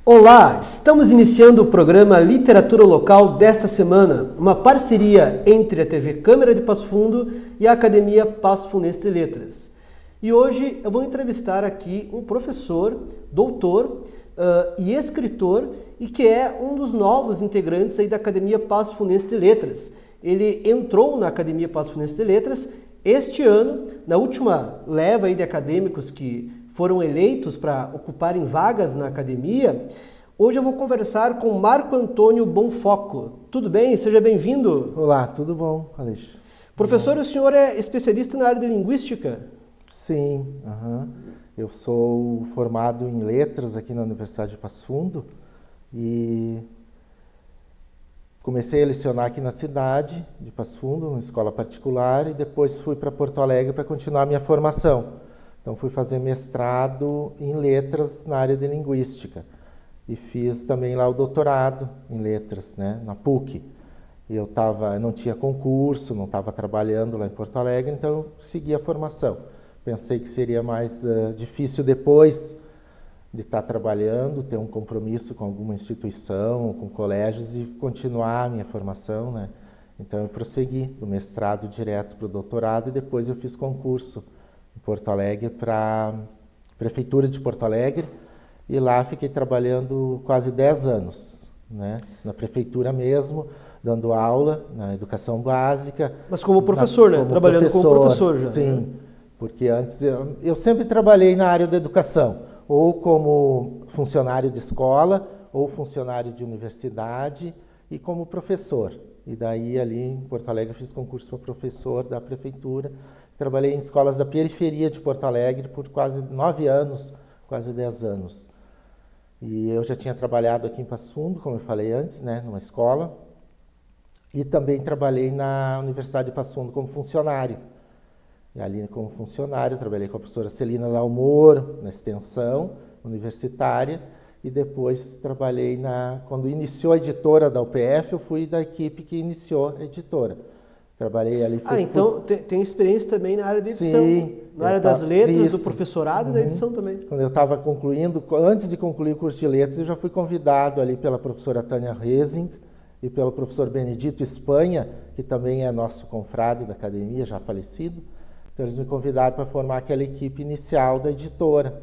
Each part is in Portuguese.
Olá, estamos iniciando o programa Literatura Local desta semana, uma parceria entre a TV Câmara de Passo Fundo e a Academia Passo Fundense de Letras. E hoje eu vou entrevistar aqui um professor, doutor e escritor, e que é um dos novos integrantes aí da Academia Passo Fundense de Letras. Ele entrou na Academia Passo Fundense de Letras este ano, na última leva aí de acadêmicos que foram eleitos para ocuparem vagas na academia. Hoje eu vou conversar com Marco Antônio Bonfoco. Tudo bem? Seja bem-vindo. Olá, tudo bom, Alexandre? Professor, o senhor é especialista na área de linguística? Sim, eu sou formado em letras aqui na Universidade de Passo Fundo e comecei a lecionar aqui na cidade de Passo Fundo, numa escola particular, e depois fui para Porto Alegre para continuar a minha formação. Então fui fazer mestrado em letras na área de linguística e fiz também lá o doutorado em letras, né, na PUC. E eu não tinha concurso, não estava trabalhando lá em Porto Alegre, então eu segui a formação. Pensei que seria mais difícil depois de estar trabalhando, ter um compromisso com alguma instituição, com colégios e continuar a minha formação, né? Então eu prossegui do mestrado direto para o doutorado e depois eu fiz concurso em Porto Alegre para a Prefeitura de Porto Alegre e lá fiquei trabalhando quase 10 anos, né? Na Prefeitura mesmo, dando aula na educação básica. Mas como professor, né? Trabalhando como professor já. Sim, né? Porque antes eu sempre trabalhei na área da educação, ou como funcionário de escola, ou funcionário de universidade e como professor. E daí ali em Porto Alegre fiz concurso para professor da Prefeitura. Trabalhei em escolas da periferia de Porto Alegre por quase 9 anos, quase 10 anos. E eu já tinha trabalhado aqui em Passo Fundo, como eu falei antes, né, numa escola. E também trabalhei na Universidade de Passo Fundo como funcionário. E ali como funcionário trabalhei com a professora Celina Dalmoro, na extensão universitária. E depois trabalhei quando iniciou a editora da UPF, eu fui da equipe que iniciou a editora. Trabalhei ali. Então tem experiência também na área de edição. Sim. Na área das letras, do professorado e da edição também. Quando eu estava concluindo, antes de concluir o curso de letras, eu já fui convidado ali pela professora Tânia Resing e pelo professor Benedito Espanha, que também é nosso confrade da academia, já falecido. Então eles me convidaram para formar aquela equipe inicial da editora.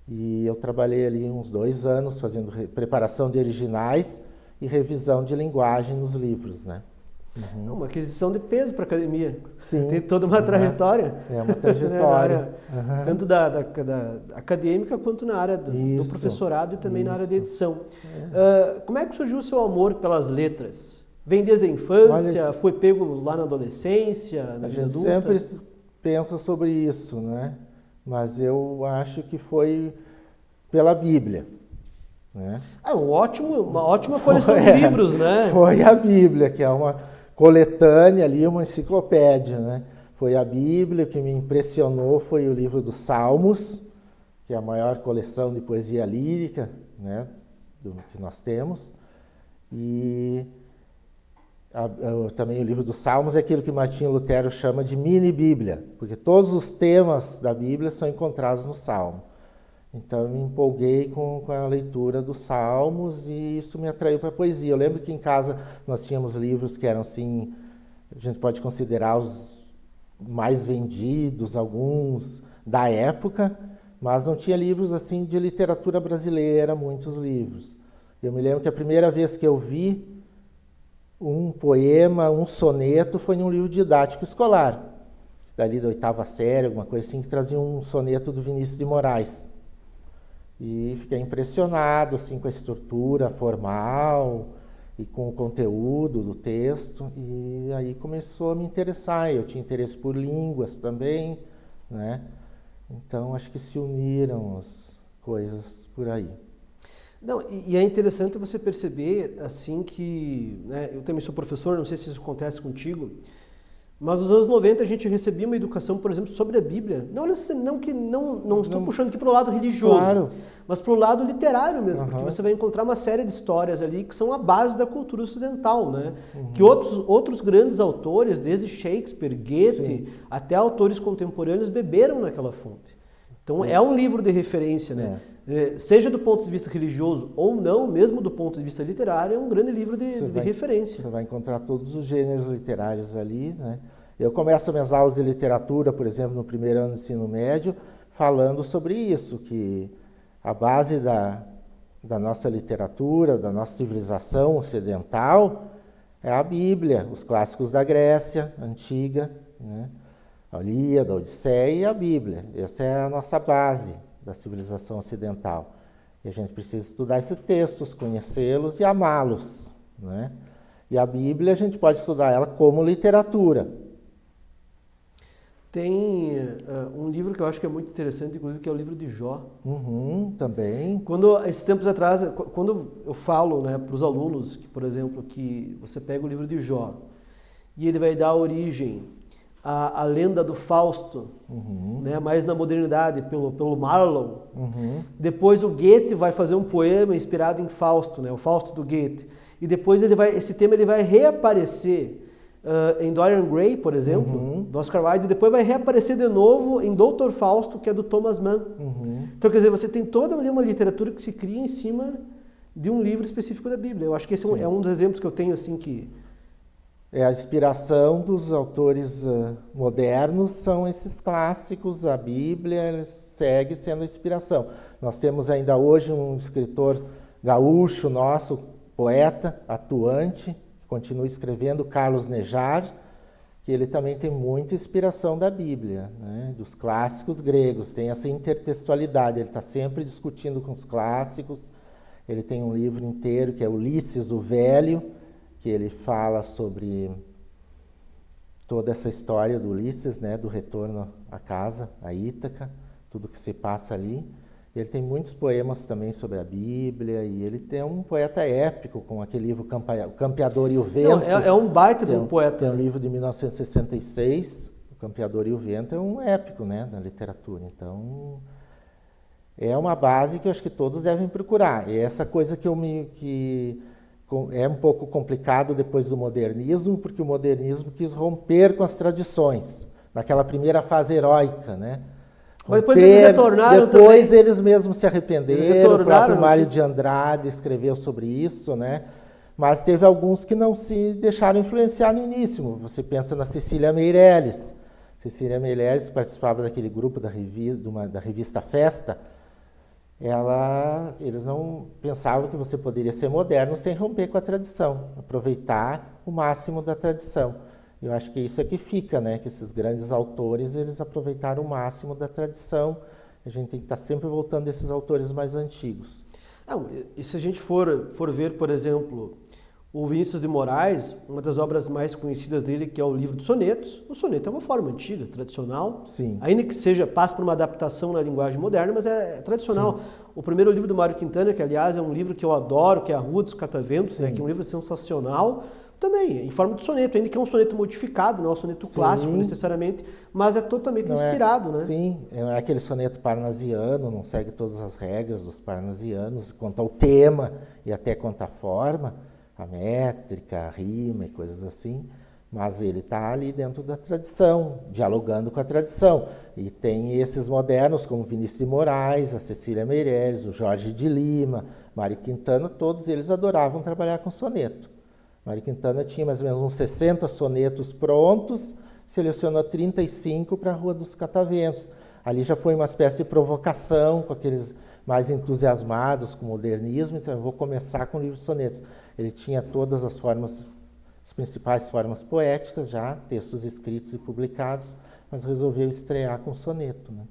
E eu trabalhei ali uns 2 anos fazendo preparação de originais e revisão de linguagem nos livros, né? Uma aquisição de peso para a academia. Sim. Tem toda uma trajetória. É uma trajetória. Tanto da acadêmica quanto na área do professorado e também na área de edição. Como é que surgiu o seu amor pelas letras? Vem desde a infância? Foi pego lá na adolescência, na vida adulta? A gente sempre pensa sobre isso, né? Mas eu acho que foi pela Bíblia. Né? Uma ótima coleção de livros, né? Foi a Bíblia, que é uma coletânea ali, uma enciclopédia, né? Foi a Bíblia que me impressionou, foi o livro dos Salmos, que é a maior coleção de poesia lírica, né, que nós temos. E também o livro dos Salmos é aquilo que Martinho Lutero chama de mini-bíblia, porque todos os temas da Bíblia são encontrados no Salmo. Então eu me empolguei com a leitura dos Salmos e isso me atraiu para a poesia. Eu lembro que em casa nós tínhamos livros que eram assim, a gente pode considerar os mais vendidos, alguns da época, mas não tinha livros assim de literatura brasileira, muitos livros. Eu me lembro que a primeira vez que eu vi um poema, um soneto, foi num livro didático escolar, dali da 8ª série, alguma coisa assim, que trazia um soneto do Vinícius de Moraes. E fiquei impressionado assim, com a estrutura formal e com o conteúdo do texto, e aí começou a me interessar. Eu tinha interesse por línguas também, né? Então acho que se uniram as coisas por aí. Não, e é interessante você perceber assim que, né, eu também sou professor, não sei se isso acontece contigo, Mas nos anos 90 a gente recebia uma educação, por exemplo, sobre a Bíblia. Não estou puxando aqui para o lado religioso, claro, mas para o lado literário mesmo, porque Aham. você vai encontrar uma série de histórias ali que são a base da cultura ocidental, né? Que outros grandes autores, desde Shakespeare, Goethe, Sim. até autores contemporâneos, beberam naquela fonte. Então é um livro de referência, né? Seja do ponto de vista religioso ou não, mesmo do ponto de vista literário, é um grande livro de referência. Você vai encontrar todos os gêneros literários ali, né? Eu começo minhas aulas de literatura, por exemplo, no primeiro ano do ensino médio, falando sobre isso, que a base da nossa literatura, da nossa civilização ocidental, é a Bíblia, os clássicos da Grécia Antiga, né? A Ilíada, a Odisseia e a Bíblia. Essa é a nossa base da civilização ocidental. E a gente precisa estudar esses textos, conhecê-los e amá-los, né? E a Bíblia a gente pode estudar ela como literatura. Tem um livro que eu acho que é muito interessante, inclusive, que é o livro de Jó. Também. Esses tempos atrás, quando eu falo, né, para os alunos, que, por exemplo, que você pega o livro de Jó e ele vai dar origem à lenda do Fausto, né, mais na modernidade, pelo Marlowe. Depois o Goethe vai fazer um poema inspirado em Fausto, né, o Fausto do Goethe. E depois esse tema ele vai reaparecer em Dorian Gray, por exemplo, do Oscar Wilde, e depois vai reaparecer de novo em Doutor Fausto, que é do Thomas Mann. Então, quer dizer, você tem toda ali uma literatura que se cria em cima de um livro específico da Bíblia. Eu acho que esse é um dos exemplos que eu tenho, assim, que... A inspiração dos autores modernos são esses clássicos, a Bíblia segue sendo a inspiração. Nós temos ainda hoje um escritor gaúcho nosso, poeta, atuante, continua escrevendo, Carlos Nejar, que ele também tem muita inspiração da Bíblia, né? Dos clássicos gregos, tem essa intertextualidade, ele está sempre discutindo com os clássicos. Ele tem um livro inteiro que é Ulisses o Velho, que ele fala sobre toda essa história do Ulisses, né? Do retorno à casa, a Ítaca, tudo que se passa ali. Ele tem muitos poemas também sobre a Bíblia, e ele tem um poeta épico com aquele livro O Campeador e o Vento. Não, é um baita de um poeta. Tem um livro de 1966, O Campeador e o Vento, é um épico, né, na literatura. Então, é uma base que eu acho que todos devem procurar. E essa coisa que é um pouco complicado depois do modernismo, porque o modernismo quis romper com as tradições, naquela primeira fase heróica, né? Mas depois eles retornaram depois também. Eles mesmos se arrependeram, o próprio Mário de Andrade escreveu sobre isso, né? Mas teve alguns que não se deixaram influenciar no início. Você pensa na Cecília Meirelles. Cecília Meirelles participava daquele grupo da revista Festa. Eles não pensavam que você poderia ser moderno sem romper com a tradição, aproveitar o máximo da tradição. Eu acho que isso é que fica, né? Que esses grandes autores, eles aproveitaram o máximo da tradição. A gente tem que estar sempre voltando a esses autores mais antigos. Não, e se a gente for ver, por exemplo, o Vinícius de Moraes, uma das obras mais conhecidas dele, que é o livro dos sonetos. O soneto é uma forma antiga, tradicional. Sim. Ainda que passe por uma adaptação na linguagem moderna, mas é tradicional. Sim. O primeiro livro do Mário Quintana, que aliás é um livro que eu adoro, que é A Rua dos Cataventos, né, que é um livro sensacional, também em forma de soneto, ainda que é um soneto modificado, não é um soneto clássico necessariamente, mas é totalmente inspirado, né? Sim, é aquele soneto parnasiano, não segue todas as regras dos parnasianos, quanto ao tema e até quanto à forma, a métrica, a rima e coisas assim, mas ele está ali dentro da tradição, dialogando com a tradição. E tem esses modernos, como Vinícius de Moraes, a Cecília Meirelles, o Jorge de Lima, Mário Quintana, todos eles adoravam trabalhar com soneto. Mário Quintana tinha mais ou menos uns 60 sonetos prontos, selecionou 35 para a Rua dos Cataventos. Ali já foi uma espécie de provocação com aqueles mais entusiasmados com o modernismo, então eu vou começar com o livro de sonetos. Ele tinha todas as formas, as principais formas poéticas já, textos escritos e publicados, mas resolveu estrear com soneto, né?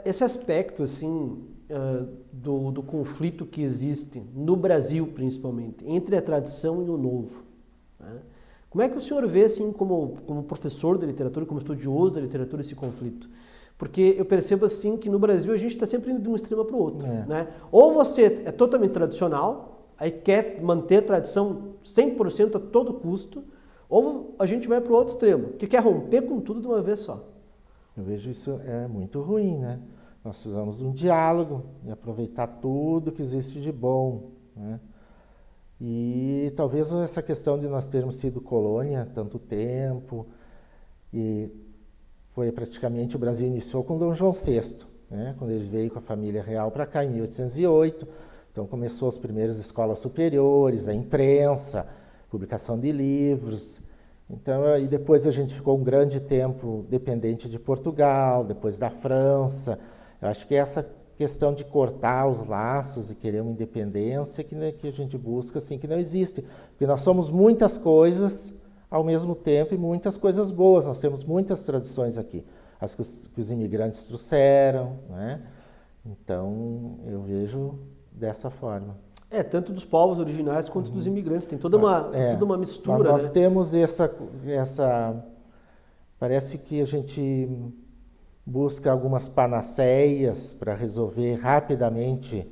Esse aspecto, assim, do conflito que existe no Brasil, principalmente, entre a tradição e o novo, né? Como é que o senhor vê, assim, como professor de literatura, como estudioso da literatura, esse conflito? Porque eu percebo, assim, que no Brasil a gente está sempre indo de um extremo para o outro, né? Ou você é totalmente tradicional, aí quer manter a tradição 100% a todo custo, Ou a gente vai para o outro extremo, que quer romper com tudo de uma vez só. Eu vejo isso é muito ruim, né? Nós precisamos de um diálogo e aproveitar tudo que existe de bom, né? E talvez essa questão de nós termos sido colônia tanto tempo, e foi praticamente, o Brasil iniciou com Dom João VI, né? Quando ele veio com a família real para cá em 1808, então começou as primeiras escolas superiores, a imprensa, publicação de livros. Então, e depois a gente ficou um grande tempo dependente de Portugal, depois da França. Eu acho que essa questão de cortar os laços e querer uma independência que a gente busca, assim, que não existe. Porque nós somos muitas coisas ao mesmo tempo e muitas coisas boas. Nós temos muitas tradições aqui, as que os imigrantes trouxeram, né? Então, eu vejo dessa forma. Tanto dos povos originais quanto dos imigrantes. Tem toda uma mistura, nós né? temos essa... Parece que a gente busca algumas panaceias para resolver rapidamente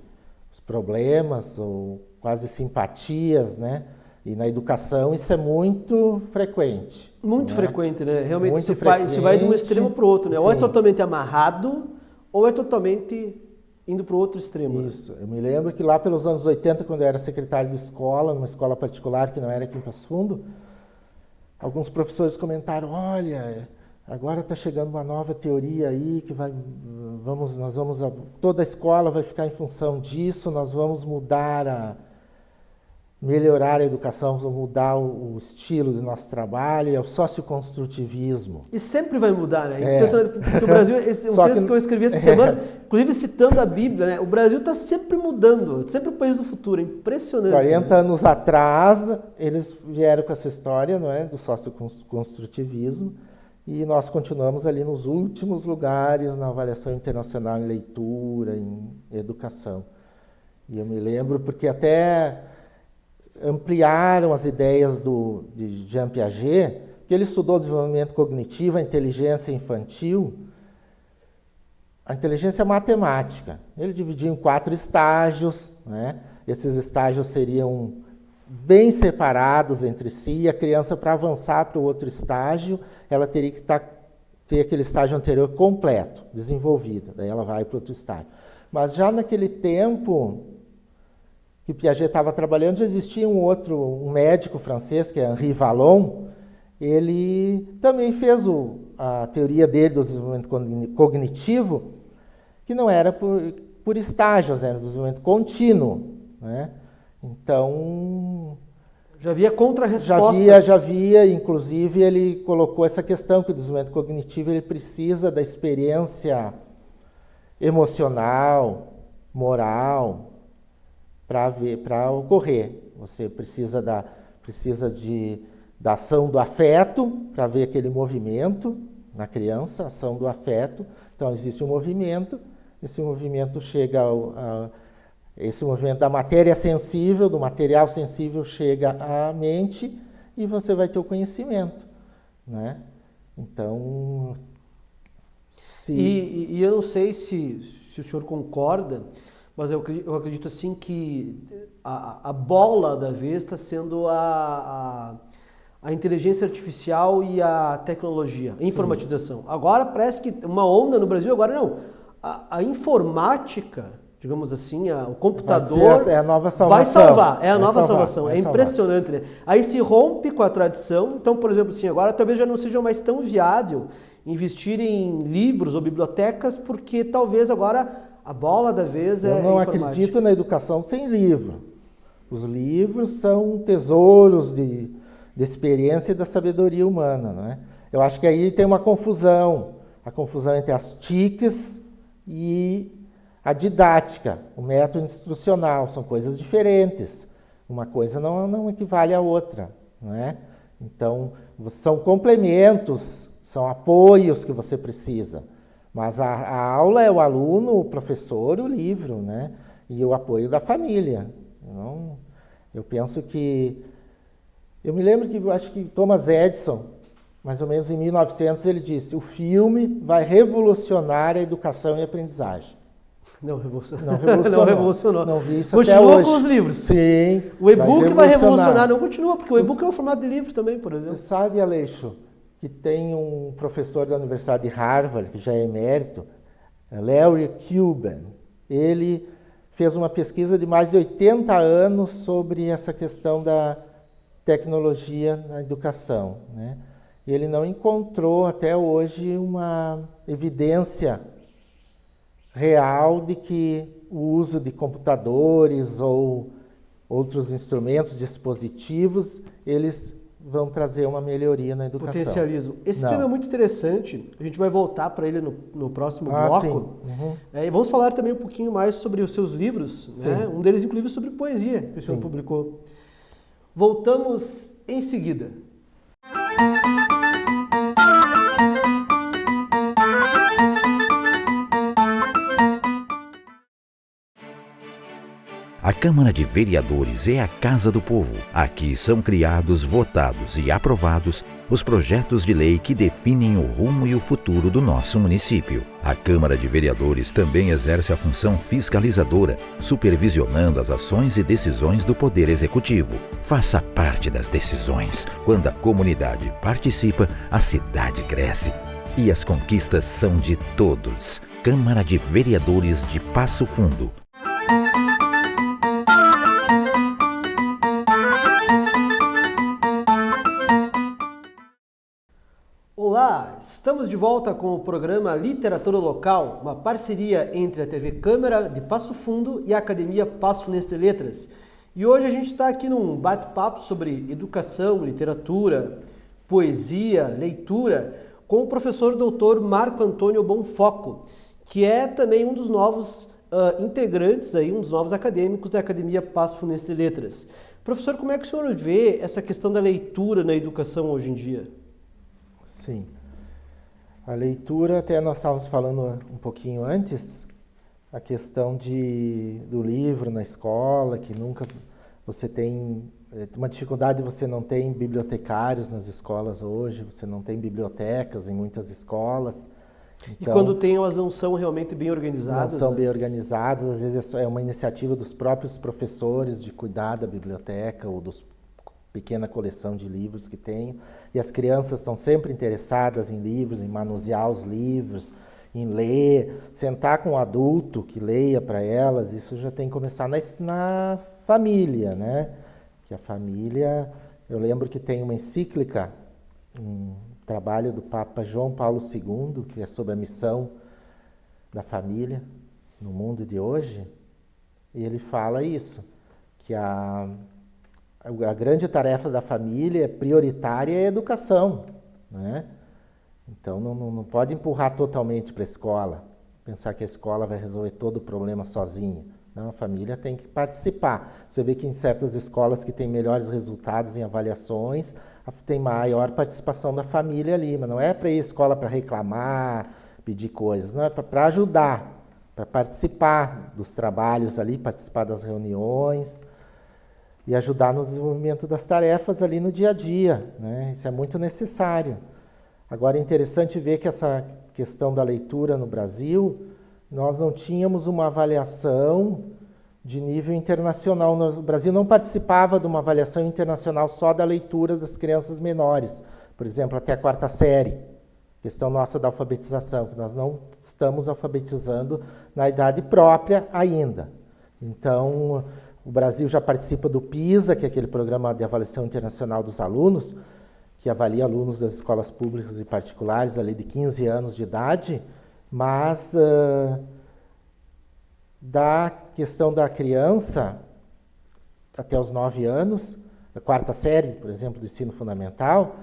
os problemas, ou quase simpatias, né? E na educação isso é muito frequente. Muito, né? Frequente, né? Realmente muito se vai de um extremo para o outro, né? Sim. Ou é totalmente amarrado, ou é totalmente indo para o outro extremo. Isso. Eu me lembro que lá pelos anos 80, quando eu era secretário de escola, numa escola particular que não era aqui em Passo Fundo, alguns professores comentaram, olha, agora está chegando uma nova teoria aí, que toda a escola vai ficar em função disso, nós vamos melhorar a educação, vamos mudar o estilo do nosso trabalho, é o socioconstrutivismo. E sempre vai mudar, né? Porque o Brasil, esse é um texto que eu escrevi essa semana, inclusive citando a Bíblia, né? O Brasil está sempre mudando, sempre o país do futuro, é impressionante. 40 anos atrás, eles vieram com essa história, não é, do socioconstrutivismo, e nós continuamos ali nos últimos lugares na avaliação internacional em leitura, em educação. E eu me lembro porque até ampliaram as ideias de Jean Piaget, que ele estudou desenvolvimento cognitivo, a inteligência infantil, a inteligência matemática. Ele dividiu em 4 estágios, né? Esses estágios seriam bem separados entre si, e a criança, para avançar para o outro estágio, ela teria que ter aquele estágio anterior completo, desenvolvido, daí ela vai para outro estágio. Mas já naquele tempo que Piaget estava trabalhando, já existia um médico francês, que é Henri Vallon, ele também fez a teoria dele do desenvolvimento cognitivo, que não era por estágios, era um desenvolvimento contínuo, né? Então... Já havia contra-respostas. Já havia, inclusive ele colocou essa questão, que o desenvolvimento cognitivo ele precisa da experiência emocional, moral, para ocorrer. Você precisa da ação do afeto, para ver aquele movimento na criança, ação do afeto. Então, existe um movimento, esse movimento chega esse movimento da matéria sensível, do material sensível, chega à mente e você vai ter o conhecimento, né? Então, E eu não sei se o senhor concorda, mas eu acredito assim que a bola da vez está sendo a inteligência artificial e a tecnologia, a informatização. Agora parece que uma onda no Brasil, agora não. A informática, digamos assim, o computador é a nova salvação. Vai salvar, é a nova salvação. É impressionante, né? Aí se rompe com a tradição. Então, por exemplo, assim, agora talvez já não seja mais tão viável investir em livros ou bibliotecas, porque talvez agora a bola da vez é Eu não acredito na educação sem livro. Os livros são tesouros de experiência e da sabedoria humana, não é? Eu acho que aí tem uma confusão. A confusão entre as TICs e a didática, o método instrucional. São coisas diferentes. Uma coisa não equivale à outra, não é? Então, são complementos, são apoios que você precisa. Mas a aula é o aluno, o professor, o livro, né? E o apoio da família. Então, eu penso que... Eu me lembro que, acho que Thomas Edison, mais ou menos em 1900, ele disse: o filme vai revolucionar a educação e a aprendizagem. Não revolucionou. Não revolucionou. Não revolucionou. Não vi isso Continua até hoje. com os livros. Sim. O e-book vai revolucionar. Não continua, porque o e-book é um formato de livro também, por exemplo. Você sabe, Aleixo, que tem um professor da Universidade de Harvard, que já é emérito, Larry Cuban. Ele fez uma pesquisa de mais de 80 anos sobre essa questão da tecnologia na educação, né? E ele não encontrou até hoje uma evidência real de que o uso de computadores ou outros instrumentos, dispositivos, eles vão trazer uma melhoria na educação. Potencialismo. Esse tema é muito interessante, a gente vai voltar para ele no próximo bloco. Sim. Uhum. E vamos falar também um pouquinho mais sobre os seus livros, né? Um deles inclusive sobre poesia, que o senhor publicou. Voltamos em seguida. A Câmara de Vereadores é a Casa do Povo. Aqui são criados, votados e aprovados os projetos de lei que definem o rumo e o futuro do nosso município. A Câmara de Vereadores também exerce a função fiscalizadora, supervisionando as ações e decisões do Poder Executivo. Faça parte das decisões. Quando a comunidade participa, a cidade cresce. E as conquistas são de todos. Câmara de Vereadores de Passo Fundo. Olá, estamos de volta com o programa Literatura Local, uma parceria entre a TV Câmara de Passo Fundo e a Academia Passo Fundense de Letras. E hoje a gente está aqui num bate-papo sobre educação, literatura, poesia, leitura, com o professor doutor Marco Antônio Bonfoco, que é também um dos novos integrantes, aí, um dos novos acadêmicos da Academia Passo Fundense de Letras. Professor, como é que o senhor vê essa questão da leitura na educação hoje em dia? Sim. A leitura, até nós estávamos falando um pouquinho antes, a questão do livro na escola, que nunca você tem uma dificuldade, você não tem bibliotecários nas escolas hoje, você não tem bibliotecas em muitas escolas. Então, e quando tem, elas não são realmente bem organizadas? Não são bem organizadas, às vezes é uma iniciativa dos próprios professores de cuidar da biblioteca ou dos pequena coleção de livros que tenho, e as crianças estão sempre interessadas em livros, em manusear os livros, em ler, sentar com um adulto que leia para elas, isso já tem que começar na família, né? Que a família, eu lembro que tem uma encíclica, um trabalho do Papa João Paulo II, que é sobre a missão da família no mundo de hoje, e ele fala isso, que a grande tarefa da família prioritária é a educação, né? Então não pode empurrar totalmente para a escola, pensar que a escola vai resolver todo o problema sozinha. Não, a família tem que participar. Você vê que em certas escolas que têm melhores resultados em avaliações, tem maior participação da família ali, mas não é para ir à escola para reclamar, pedir coisas, não, é para ajudar, para participar dos trabalhos ali, participar das reuniões, e ajudar no desenvolvimento das tarefas ali no dia a dia, né? Isso é muito necessário. Agora é interessante ver que essa questão da leitura no Brasil, nós não tínhamos uma avaliação de nível internacional. O Brasil não participava de uma avaliação internacional só da leitura das crianças menores, por exemplo, até a 4ª série. Questão nossa da alfabetização, que nós não estamos alfabetizando na idade própria ainda. Então, o Brasil já participa do PISA, que é aquele programa de avaliação internacional dos alunos, que avalia alunos das escolas públicas e particulares ali de 15 anos de idade, mas da questão da criança até os 9 anos, a 4ª série, por exemplo, do ensino fundamental,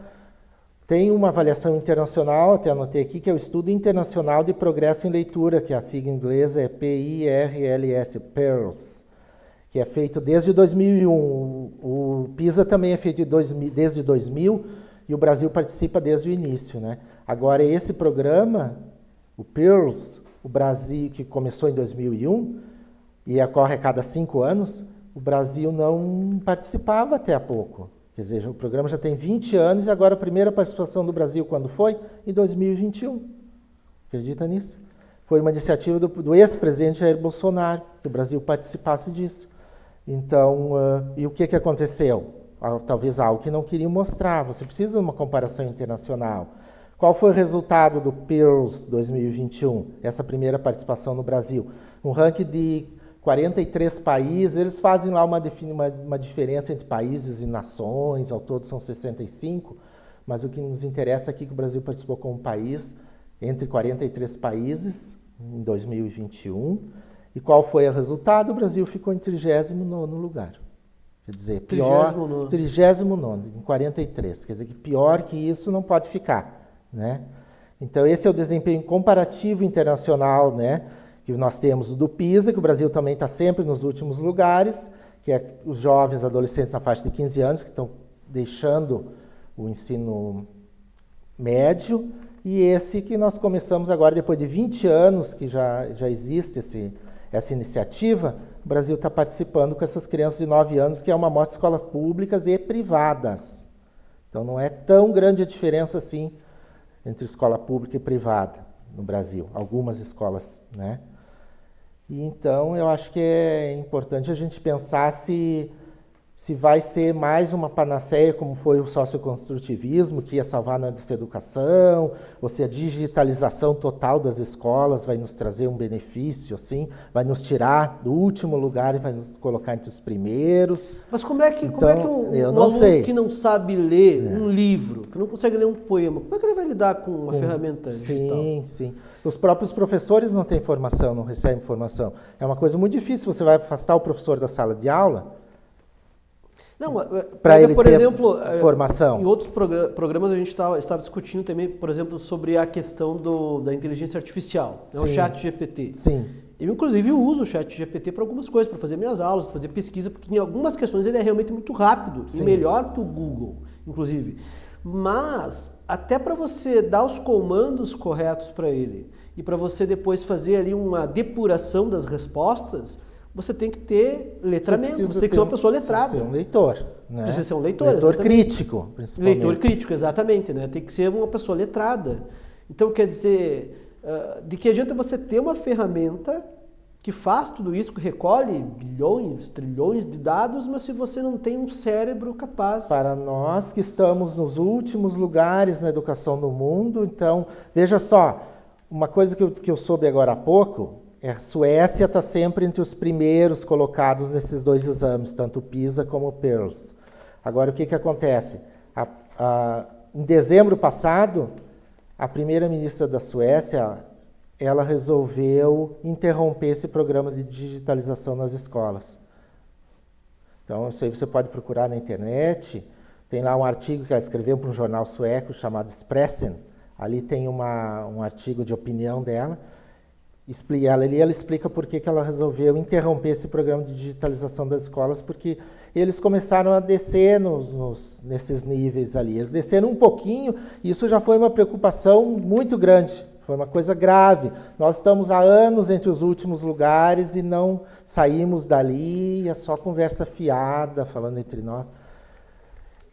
tem uma avaliação internacional, até anotei aqui, que é o Estudo Internacional de Progresso em Leitura, que a sigla inglesa é PIRLS, PIRLS, que é feito desde 2001. O PISA também é feito desde 2000 e o Brasil participa desde o início, né? Agora, esse programa, o PIRLS, o Brasil, que começou em 2001 e ocorre a cada 5 anos, o Brasil não participava até há pouco. Quer dizer, o programa já tem 20 anos e agora a primeira participação do Brasil, quando foi? Em 2021. Acredita nisso? foi uma iniciativa do ex-presidente Jair Bolsonaro, que o Brasil participasse disso. Então, e o que aconteceu? Talvez algo que não queriam mostrar. Você precisa de uma comparação internacional. Qual foi o resultado do PIRLS 2021, essa primeira participação no Brasil? Um ranking de 43 países, eles fazem lá uma diferença entre países e nações, ao todo são 65, mas o que nos interessa aqui é que o Brasil participou como país entre 43 países em 2021. E qual foi o resultado? O Brasil ficou em 39º lugar. Quer dizer, pior, 39º em 43. Quer dizer, que pior que isso não pode ficar, né? Então, esse é o desempenho comparativo internacional, né, que nós temos do PISA, que o Brasil também está sempre nos últimos lugares, que é os jovens adolescentes na faixa de 15 anos que estão deixando o ensino médio, e esse que nós começamos agora, depois de 20 anos que já existe essa iniciativa, o Brasil está participando com essas crianças de 9 anos, que é uma amostra de escolas públicas e privadas. Então, não é tão grande a diferença assim entre escola pública e privada no Brasil, algumas escolas, né? E então, eu acho que é importante a gente pensar se vai ser mais uma panaceia, como foi o socioconstrutivismo, que ia salvar a nossa educação, ou se a digitalização total das escolas vai nos trazer um benefício, assim, vai nos tirar do último lugar e vai nos colocar entre os primeiros. Mas como é que um aluno que não sabe ler um livro, que não consegue ler um poema, como é que ele vai lidar com uma ferramenta digital? Sim. Os próprios professores não têm formação, não recebem formação. É uma coisa muito difícil, você vai afastar o professor da sala de aula. Não, para ele por ter exemplo, formação. Em outros programas a gente estava discutindo também, por exemplo, sobre a questão da inteligência artificial, né, o chat GPT. Sim. Eu, inclusive, uso o chat GPT para algumas coisas, para fazer minhas aulas, para fazer pesquisa, porque em algumas questões ele é realmente muito rápido e melhor que o Google, inclusive. Mas, até para você dar os comandos corretos para ele e para você depois fazer ali uma depuração das respostas, você tem que ter letramento, você tem que ser uma pessoa letrada. Precisa ser um leitor, né? Precisa ser um leitor, leitor crítico, principalmente. Leitor crítico, exatamente, né? Tem que ser uma pessoa letrada. Então, quer dizer, de que adianta você ter uma ferramenta que faz tudo isso, que recolhe bilhões, trilhões de dados, mas se você não tem um cérebro capaz... Para nós que estamos nos últimos lugares na educação no mundo, então, veja só, uma coisa que eu soube agora há pouco... A Suécia está sempre entre os primeiros colocados nesses dois exames, tanto o PISA como o PIRLS. Agora, o que acontece? Em dezembro passado, a primeira-ministra da Suécia, ela resolveu interromper esse programa de digitalização nas escolas. Então, isso aí você pode procurar na internet. Tem lá um artigo que ela escreveu para um jornal sueco chamado Expressen. Ali tem um artigo de opinião dela. Ela explica por que ela resolveu interromper esse programa de digitalização das escolas, porque eles começaram a descer nesses níveis ali. Eles desceram um pouquinho, e isso já foi uma preocupação muito grande, foi uma coisa grave. Nós estamos há anos entre os últimos lugares e não saímos dali, é só conversa fiada, falando entre nós,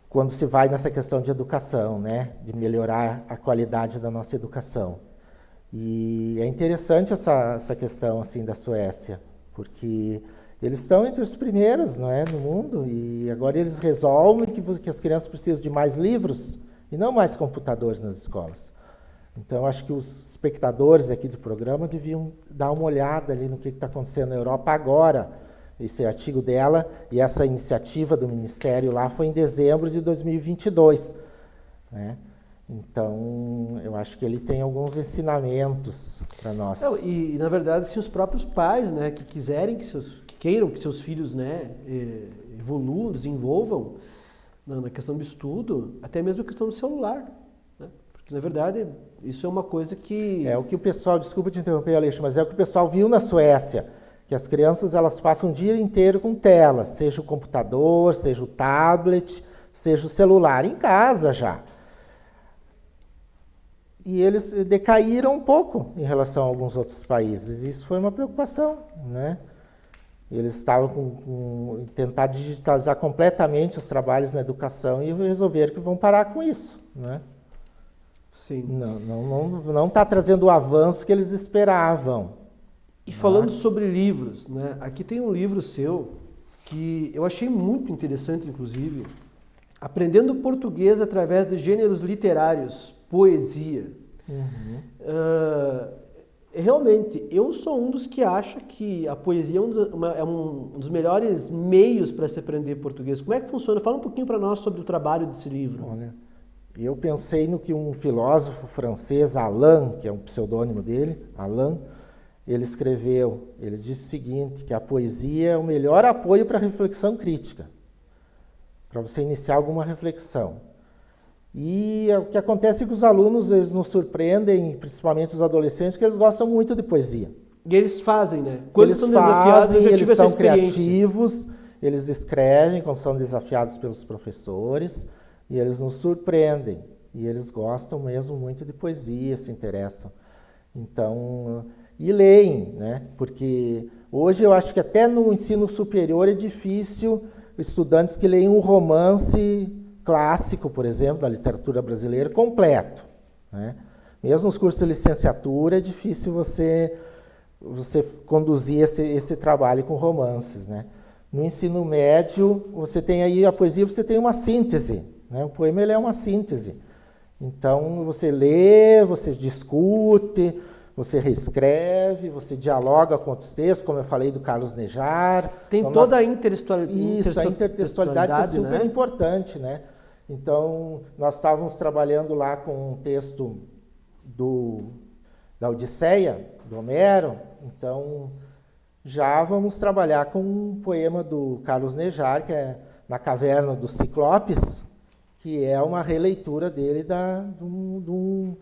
quando se vai nessa questão de educação, né? De melhorar a qualidade da nossa educação. E é interessante essa questão assim da Suécia, porque eles estão entre os primeiros, não é, no mundo, e agora eles resolvem que as crianças precisam de mais livros e não mais computadores nas escolas. Então, acho que os espectadores aqui do programa deviam dar uma olhada ali no que está acontecendo na Europa agora. Esse artigo dela e essa iniciativa do Ministério lá foi em dezembro de 2022, né? Então, eu acho que ele tem alguns ensinamentos para nós. E, na verdade, se os próprios pais, né, que queiram que seus filhos, né, evoluam, desenvolvam na questão do estudo, até mesmo a questão do celular, né? Porque, na verdade, isso é uma coisa que... É o que o pessoal, desculpa te interromper, Aleixo, mas é o que o pessoal viu na Suécia, que as crianças elas passam o dia inteiro com telas, seja o computador, seja o tablet, seja o celular, em casa já. E eles decaíram um pouco em relação a alguns outros países. Isso foi uma preocupação, né? Eles estavam com tentar digitalizar completamente os trabalhos na educação e resolveram que vão parar com isso, né? Sim. Não está trazendo o avanço que eles esperavam. E falando sobre livros, né? Aqui tem um livro seu que eu achei muito interessante, inclusive, Aprendendo Português através de Gêneros Literários, Poesia. Realmente, eu sou um dos que acha que a poesia é um dos melhores meios para se aprender português. Como é que funciona? Fala um pouquinho para nós sobre o trabalho desse livro. Olha, eu pensei no que um filósofo francês, Alain, que é um pseudônimo dele, Alain, ele escreveu. Ele disse o seguinte, que a poesia é o melhor apoio para a reflexão crítica, para você iniciar alguma reflexão. E o que acontece é que os alunos, eles nos surpreendem, principalmente os adolescentes, que eles gostam muito de poesia. E eles fazem, né? Quando eles são desafiados, eu já tive essa experiência. Eles são criativos, eles escrevem quando são desafiados pelos professores, e eles nos surpreendem. E eles gostam mesmo muito de poesia, se interessam. Então, e leem, né? Porque hoje eu acho que até no ensino superior é difícil estudantes que leem um romance clássico, por exemplo, da literatura brasileira, completo, né? Mesmo nos cursos de licenciatura é difícil você conduzir esse trabalho com romances, né? No ensino médio, você tem aí a poesia, você tem uma síntese, né? O poema ele é uma síntese. Então, você lê, você discute, você reescreve, você dialoga com outros textos, como eu falei do Carlos Nejar. Tem então, toda a intertextualidade. Isso, a intertextualidade que é super importante, né? Então, nós estávamos trabalhando lá com um texto da Odisseia, do Homero. Então, já vamos trabalhar com um poema do Carlos Nejar, que é Na Caverna dos Ciclopes, que é uma releitura dele de um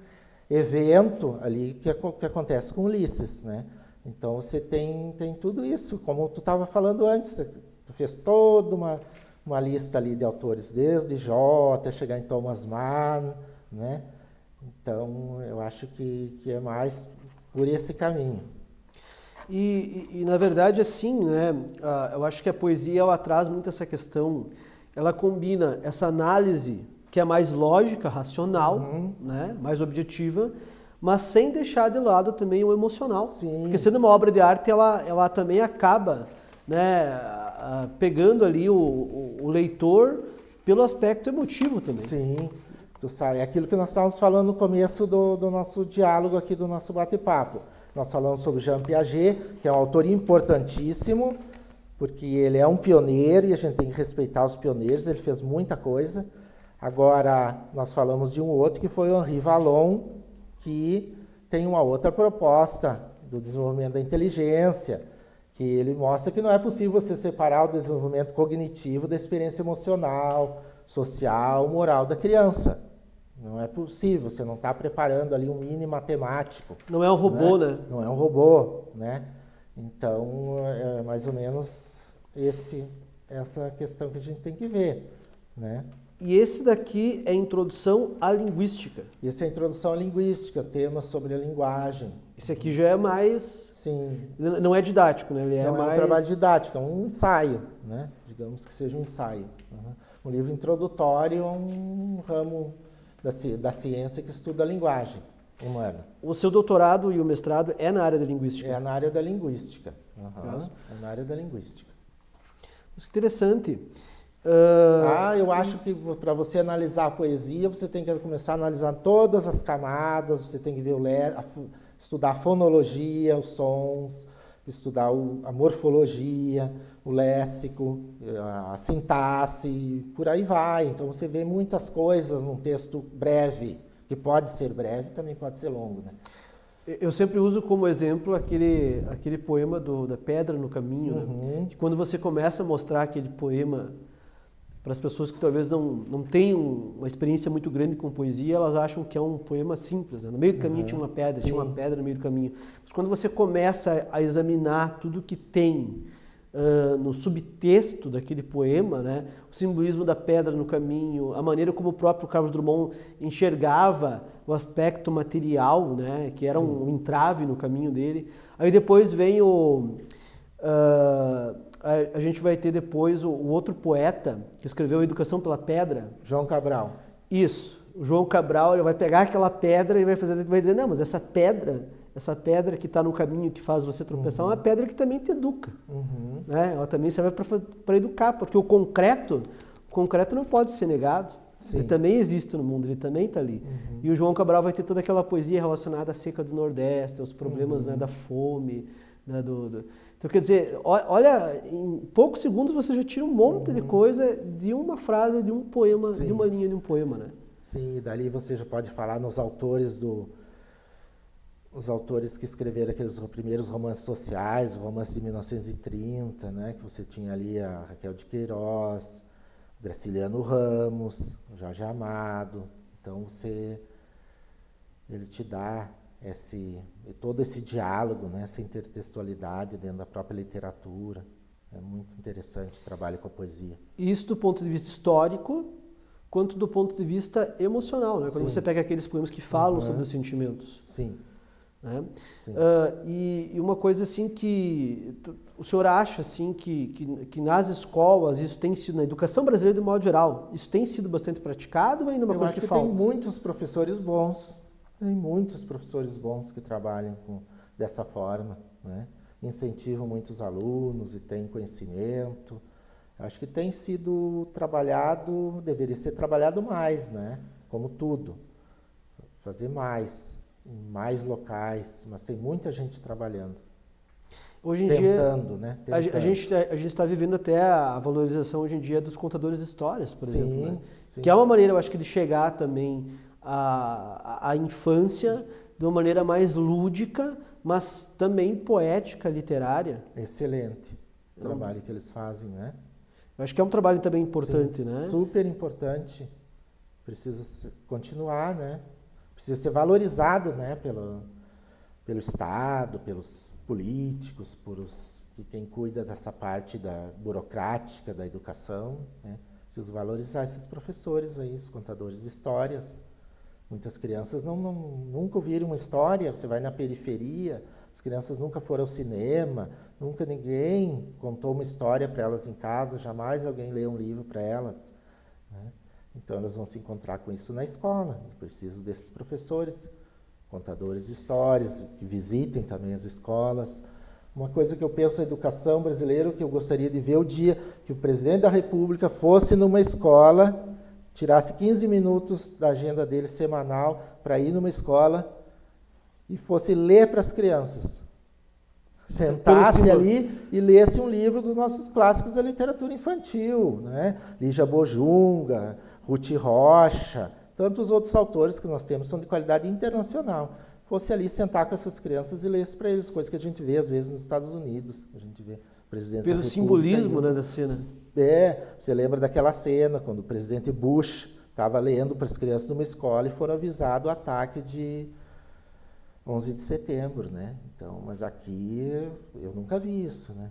evento ali que acontece com Ulisses, né? Então, você tem tudo isso, como tu estava falando antes, tu fez toda uma lista ali de autores, desde Jó até chegar em Thomas Mann, né? Então, eu acho que é mais por esse caminho. E na verdade, assim, né, eu acho que a poesia ela traz muito essa questão, ela combina essa análise que é mais lógica, racional, né, mais objetiva, mas sem deixar de lado também o emocional. Sim. Porque sendo uma obra de arte, ela também acaba, né, pegando ali o leitor pelo aspecto emotivo também. Sim, tu sabe, é aquilo que nós estávamos falando no começo do nosso diálogo aqui, do nosso bate-papo. Nós falamos sobre Jean Piaget, que é um autor importantíssimo, porque ele é um pioneiro e a gente tem que respeitar os pioneiros, ele fez muita coisa. Agora, nós falamos de um outro que foi o Henri Vallon, que tem uma outra proposta do desenvolvimento da inteligência, que ele mostra que não é possível você separar o desenvolvimento cognitivo da experiência emocional, social, moral da criança. Não é possível, você não está preparando ali um mini matemático. Não é um robô, né? Não é um robô, né? Então, é mais ou menos essa questão que a gente tem que ver, né? E esse daqui é Introdução à Linguística. Esse é a Introdução à Linguística, temas sobre a linguagem. Esse aqui já é mais... Sim. Não é didático, né? Ele não é mais... um trabalho didático, é um ensaio, né? Digamos que seja um ensaio. Um livro introdutório a um ramo da ciência que estuda a linguagem humana. O seu doutorado e o mestrado é na área da linguística? É na área da linguística. É na área da linguística. Mas que interessante. Eu acho que para você analisar a poesia, você tem que começar a analisar todas as camadas, você tem que ver estudar a fonologia, os sons, estudar a morfologia, o léxico, a sintaxe, por aí vai. Então você vê muitas coisas num texto breve, que pode ser breve, também pode ser longo, né? Eu sempre uso como exemplo aquele poema da Pedra no Caminho, né? Que quando você começa a mostrar aquele poema para as pessoas que talvez não tenham uma experiência muito grande com poesia, elas acham que é um poema simples, né? No meio do caminho tinha uma pedra, tinha uma pedra no meio do caminho. Mas quando você começa a examinar tudo que tem no subtexto daquele poema, né? O simbolismo da pedra no caminho, a maneira como o próprio Carlos Drummond enxergava o aspecto material, né? Que era um entrave no caminho dele. Aí depois vem a gente vai ter depois o outro poeta que escreveu Educação pela Pedra. João Cabral. Isso. O João Cabral, ele vai pegar aquela pedra e vai dizer, não, mas essa pedra que está no caminho que faz você tropeçar, é uma pedra que também te educa. Né? Ela também serve para educar, porque o concreto não pode ser negado. Sim. Ele também existe no mundo, ele também está ali. E o João Cabral vai ter toda aquela poesia relacionada à seca do Nordeste, aos problemas, né, da fome. Né, Então, quer dizer, olha, em poucos segundos você já tira um monte de coisa de uma frase, de um poema, de uma linha de um poema, né? Sim, e dali você já pode falar nos autores os autores que escreveram aqueles primeiros romances sociais, o romance de 1930, né, que você tinha ali a Raquel de Queiroz, Graciliano Ramos, Jorge Amado. Então ele te dá todo esse diálogo, né, essa intertextualidade dentro da própria literatura. É muito interessante o trabalho com a poesia. Isso do ponto de vista histórico, quanto do ponto de vista emocional, né? Quando você pega aqueles poemas que falam sobre os sentimentos. Sim. Né? Sim. E uma coisa assim que o senhor acha assim que nas escolas isso tem sido, na educação brasileira de modo geral, isso tem sido bastante praticado ou ainda uma coisa que falta? Tem muitos professores bons, que trabalham dessa forma, né? Incentivam muitos alunos e têm conhecimento. Acho que tem sido trabalhado, deveria ser trabalhado mais, né? Como tudo, fazer mais locais, mas tem muita gente trabalhando. Hoje em tentando, né? Tentando. A gente está vivendo até a valorização hoje em dia dos contadores de histórias, por exemplo, né? Que é uma maneira, eu acho que, de chegar também à infância de uma maneira mais lúdica, mas também poética, literária. Excelente o trabalho que eles fazem, né? Eu acho que é um trabalho também importante, né? Super importante. Precisa continuar, né? Precisa ser valorizado, né? Pelo Estado, pelos políticos, quem cuida dessa parte burocrática da educação, né? Precisa valorizar esses professores aí, os contadores de histórias. Muitas crianças nunca ouviram uma história. Você vai na periferia, as crianças nunca foram ao cinema, nunca ninguém contou uma história para elas em casa, jamais alguém leu um livro para elas, né? Então elas vão se encontrar com isso na escola. Eu preciso desses professores, contadores de histórias, que visitem também as escolas. Uma coisa que eu penso na educação brasileira, que eu gostaria de ver o dia que o presidente da República fosse numa escola, tirasse 15 minutos da agenda dele semanal para ir numa escola e fosse ler para as crianças. Sentasse ali e lesse um livro dos nossos clássicos da literatura infantil, né? Lígia Bojunga, Ruth Rocha, tantos outros autores que nós temos são de qualidade internacional. Fosse ali sentar com essas crianças e lesse para eles, coisas que a gente vê às vezes nos Estados Unidos, a gente vê presidentes da República. Pelo simbolismo, né, da cena. Você lembra daquela cena quando o presidente Bush estava lendo para as crianças numa escola e foram avisados do ataque de 11 de setembro, né? Então, mas aqui eu nunca vi isso, né?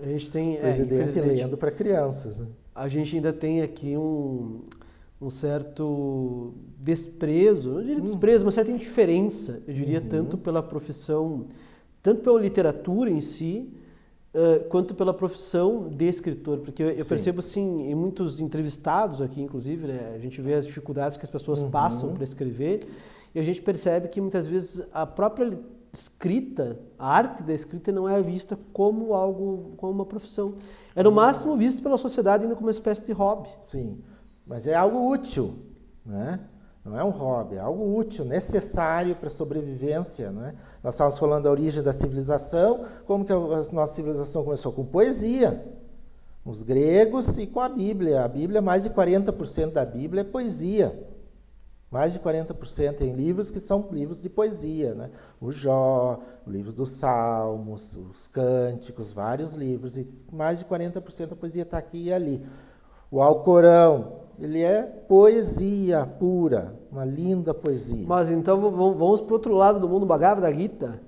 A gente tem, presidente lendo para crianças, né? A gente ainda tem aqui um certo desprezo, não diria desprezo, uma certa indiferença, eu diria, tanto pela profissão, tanto pela literatura em si, quanto pela profissão de escritor, porque eu percebo, assim, em muitos entrevistados aqui, inclusive, né, a gente vê as dificuldades que as pessoas passam para escrever, e a gente percebe que muitas vezes a própria escrita, a arte da escrita não é vista como uma profissão. É no máximo visto pela sociedade ainda como uma espécie de hobby. Sim, mas é algo útil, né? Não é um hobby, é algo útil, necessário para a sobrevivência, né? Nós estávamos falando da origem da civilização, como que a nossa civilização começou? Com poesia. Os gregos e com a Bíblia. A Bíblia, mais de 40% da Bíblia é poesia. Mais de 40% em livros que são livros de poesia, né? O Jó, o livro dos Salmos, os Cânticos, vários livros, e mais de 40% da poesia está aqui e ali. O Alcorão, ele é poesia pura, uma linda poesia. Mas então vamos para o outro lado do mundo, Bhagavad Gita.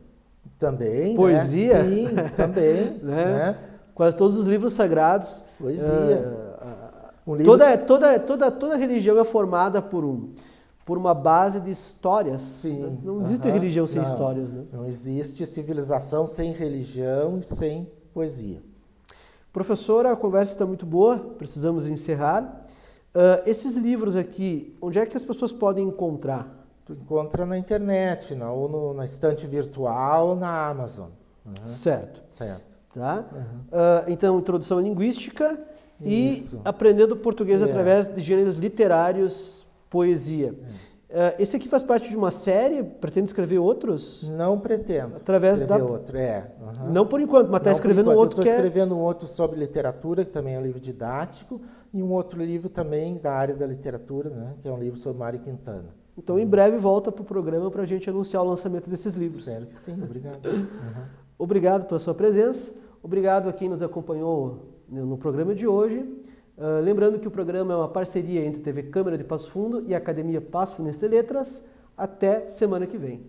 Também, poesia? Né? Sim, também. né? Quase todos os livros sagrados. Poesia. Toda religião é formada por uma base de histórias. Sim. Não existe religião sem histórias, né? Não existe civilização sem religião e sem poesia. Professora, a conversa está muito boa, precisamos encerrar, Esses livros aqui, onde é que as pessoas podem encontrar? Tu encontra na internet, ou na estante virtual, na Amazon. Certo. Certo. Tá? Então, introdução à linguística Isso. e aprendendo português É. através de gêneros literários, poesia. Esse aqui faz parte de uma série? Pretende escrever outros? Não pretendo Através escrever da- outro. Não por enquanto, mas está Não, escrevendo por enquanto. outro Eu que estou é... escrevendo um outro sobre literatura, que também é um livro didático, e um outro livro também da área da literatura, né, que é um livro sobre Mário Quintana. Então, em breve, volta para o programa para a gente anunciar o lançamento desses livros. Espero que sim, obrigado. Obrigado pela sua presença. Obrigado a quem nos acompanhou no programa de hoje. Lembrando que o programa é uma parceria entre a TV Câmara de Passo Fundo e a Academia Passo Fundense de Letras. Até semana que vem.